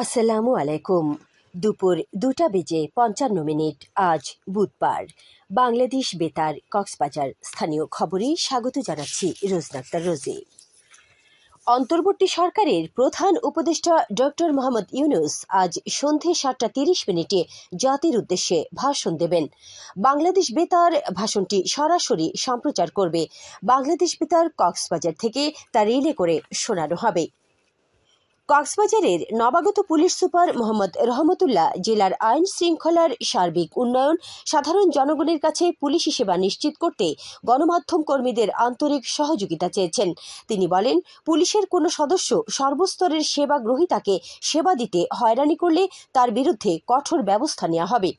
আসসালামু আলাইকুম। দুপুর 2টা বেজে 55 আজ বুধবার। বাংলাদেশ বেতার কক্সবাজার স্থানীয় খবরে স্বাগত জানাচ্ছি রোজনা আক্তার রোজি। অন্তর্বর্তী সরকারের প্রধান উপদেষ্টা ডক্টর মোহাম্মদ ইউনূস আজ সন্ধে 7:30 জাতির উদ্দেশ্যে ভাষণ দেবেন। বাংলাদেশ বেতার ভাষণটি সরাসরি সম্প্রচার করবে। বাংলাদেশ বেতার কক্সবাজার থেকে তা রিলে করে শোনানো হবে। কক্সবাজারের নবাগত পুলিশ সুপার মোহাম্মদ রহমতুল্লাহ জেলার আইন শৃঙ্খলার সার্বিক উন্নয়ন, সাধারণ জনগণের কাছে পুলিশি সেবা নিশ্চিত করতে গণমাধ্যম কর্মীদের আন্তরিক সহযোগিতা চেয়েছেন। তিনি বলেন, পুলিশের কোনো সদস্য সর্বস্তরের সেবা গ্রহীতাকে সেবা দিতে হয়রানি করলে তার বিরুদ্ধে কঠোর ব্যবস্থা নেওয়া হবে।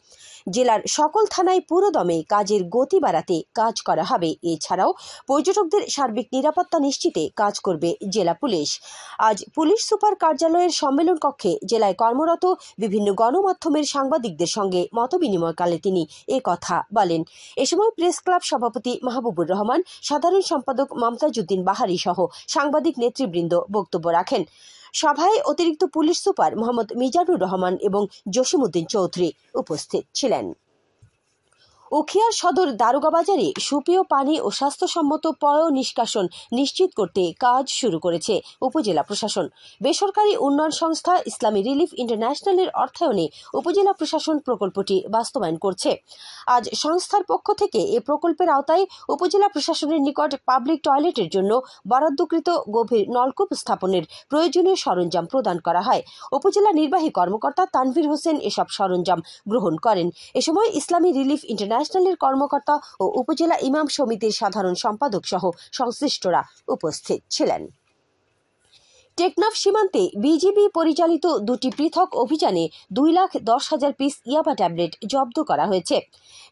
জেলার সকল থানায় পুরোদমে কাজের গতি বাড়াতে কাজ করা হবে। এছাড়াও পর্যটকদের সার্বিক নিরাপত্তা নিশ্চিতে কাজ করবে জেলা পুলিশ। আজ পুলিশ সুপার কার্যালয়ের সম্মেলন কক্ষে জেলায় কর্মরত বিভিন্ন গণমাধ্যমের সাংবাদিকদের সঙ্গে মতবিনিময়কালে তিনি কথা বলেন। এ সময় প্রেস ক্লাব সভাপতি মাহবুবুর রহমান, সাধারণ সম্পাদক মমতাজউদ্দিন বাহারি সহ সাংবাদিক নেতৃবৃন্দ বক্তব্য রাখেন। সভায় অতিরিক্ত পুলিশ সুপার মোহাম্মদ মিজানুর রহমান এবং জসিমউদ্দিন চৌধুরী উপস্থিত ছিলেন। উখিয়ার সদর দারোগা বাজারে সুপেয় পানি ও স্বাস্থ্যসম্মত পয় নিষ্কাশন নিশ্চিত করতে কাজ শুরু করেছে উপজেলা প্রশাসন। বেসরকারি উন্নয়ন সংস্থা ইসলামী রিলিফ ইন্টারন্যাশনালের অর্থায়নে উপজেলা প্রশাসন প্রকল্পটি বাস্তবায়ন করছে। আজ সংস্থার পক্ষ থেকে এ প্রকল্পের আওতায় উপজেলা প্রশাসনের নিকট পাবলিক টয়লেটের জন্য বরাদ্দকৃত গভীর নলকূপ স্থাপনের প্রয়োজনীয় সরঞ্জাম প্রদান করা হয়। উপজেলা নির্বাহী কর্মকর্তা তানভীর হোসেন এসব সরঞ্জাম গ্রহণ করেন। এ সময় ইসলামী রিলিফ ইন্টারন্যাশনালের কর্মকর্তা ও উপজেলা ইমাম সমিতির সাধারণ সম্পাদক সহ সংশ্লিষ্টরা উপস্থিত ছিলেন। টেকনাফ সীমান্তে বিজিবি পরিচালিত দুটি পৃথক অভিযানে 2,10,000 পিস ইয়াবা ট্যাবলেট জব্দ করা হয়েছে।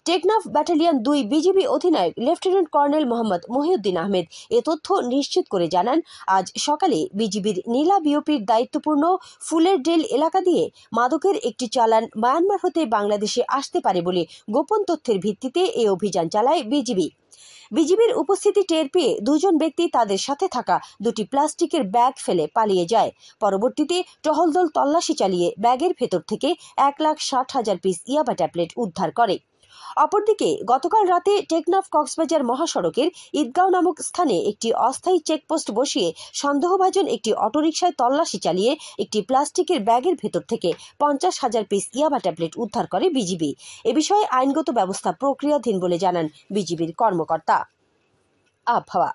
টেকনাফ ব্যাটালিয়ন 2 বিজিবি অধিনায়ক লেফটেন্যান্ট কর্নেল মোহাম্মদ মহিউদ্দিন আহমেদ এ তথ্য নিশ্চিত করে জানান, আজ সকালে বিজিবির নীলা বিওপির দায়িত্বপূর্ণ ফুলের ডেল এলাকা দিয়ে মাদকের একটি চালান মায়ানমার হতে বাংলাদেশে আসতে পারে বলে গোপন তথ্যের ভিত্তিতে এই অভিযান চালায় বিজিবির উপস্থিতি টের পেয়ে দুজন ব্যক্তি তাদের সাথে থাকা দুটি প্লাস্টিকের ব্যাগ ফেলে পালিয়ে যায়। পরবর্তীতে টহল দল তল্লাশি চালিয়ে ব্যাগের ভেতর থেকে 1,60,000 পিস ইয়াবা ট্যাবলেট উদ্ধার করে। অপরদিকে গতকাল রাতে টেকনাফ কক্সবাজার মহাসড়কের ঈদগাঁও নামক স্থানে একটি অস্থায়ী চেকপোস্ট বসিয়ে সন্দেহভাজন একটি অটোরিকশায় তল্লাশি চালিয়ে একটি প্লাস্টিকের ব্যাগের ভেতর থেকে 50,000 পিস ইয়াবা ট্যাবলেট উদ্ধার করে বিজিবি। এ বিষয়ে আইনগত ব্যবস্থা প্রক্রিয়াধীন বলে জানান বিজিবির কর্মকর্তা। আবহাওয়া।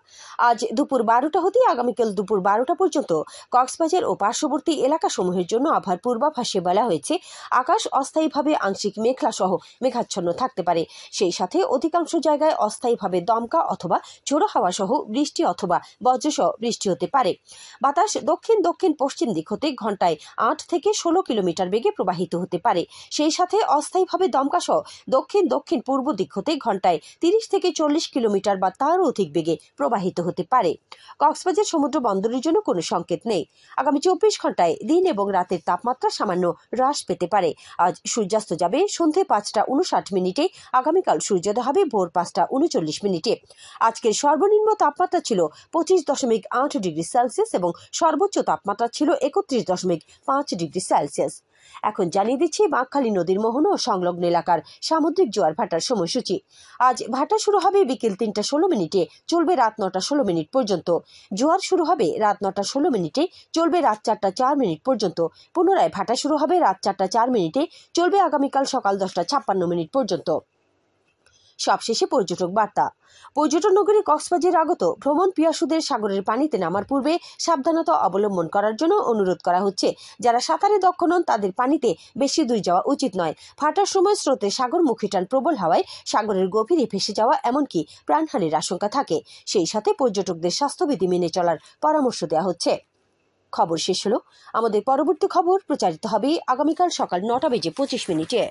আজ দুপুর 12টা হতে আগামীকাল দুপুর 12টা পর্যন্ত কক্সবাজার ও পার্শ্ববর্তী এলাকাসমূহের জন্য আবহাওয়ার পূর্বাভাসে বলা হয়েছে, আকাশ অস্থায়ীভাবে আংশিক মেঘলা সহ মেঘাচ্ছন্ন থাকতে পারে। সেই সাথে অধিকাংশ জায়গায় অস্থায়ীভাবে দমকা অথবা ঝোড়ো হাওয়া সহ বৃষ্টি অথবা বজ্রসহ বৃষ্টি হতে পারে। বাতাস দক্ষিণ দক্ষিণ পশ্চিম দিক হতে ঘন্টায় 8 থেকে 16 কিলোমিটার বেগে প্রবাহিত হতে পারে। সেই সাথে অস্থায়ীভাবে দমকা সহ দক্ষিণ দক্ষিণ পূর্ব দিক হতে ঘন্টায় 30 থেকে 40 কিলোমিটার বা তারও অধিক বেগে প্রবাহিত হতে পারে। কক্সবাজার সমুদ্র বন্দরের জন্য কোনো সংকেত নেই। আগামী 24 ঘন্টায় দিন এবং রাতের তাপমাত্রা সামান্য হ্রাস পেতে পারে। আজ সূর্যাস্ত যাবে সন্ধ্যে 5:59। আগামীকাল সূর্যোদয় হবে ভোর 5:39। আজকের সর্বনিম্ন তাপমাত্রা ছিল 25.8 ডিগ্রি সেলসিয়াস এবং সর্বোচ্চ তাপমাত্রা ছিল 31.5 ডিগ্রি সেলসিয়াস। এখন জানিয়ে দিচ্ছি বাঁকখালী নদীর মোহনা ও সংলগ্ন এলাকার সামুদ্রিক জোয়ার ভাটার সময়সূচি। আজ ভাটা শুরু হবে বিকেল 3:16, চলবে রাত 9:16 পর্যন্ত। জোয়ার শুরু হবে রাত 9:16, চলবে রাত 4:04 পর্যন্ত। পুনরায় ভাটা শুরু হবে রাত 4:04, চলবে আগামীকাল সকাল 10:56 পর্যন্ত। সবশেষে পর্যটক বার্তা। পর্যটন নগরী কক্সবাজার আগত ভ্রমণ পিয়াসুদের সাগরের পানিতে নামার পূর্বে সাবধানতা অবলম্বন করার জন্য অনুরোধ করা হচ্ছে। যারা সাঁতারে দক্ষ নন তাদের পানিতে বেশি দূর যাওয়া উচিত নয়। ভাটার সময় স্রোতে সাগরমুখী টান প্রবল হওয়ায় সাগরের গভীরে ভেসে যাওয়া এমনকি প্রাণহানির আশঙ্কা থাকে। সেই সাথে পর্যটকদের স্বাস্থ্যবিধি মেনে চলার পরামর্শ দেওয়া হচ্ছে। খবর শেষ হলো। আমাদের পরবর্তী খবর প্রচারিত হবে আগামীকাল সকাল 9:25।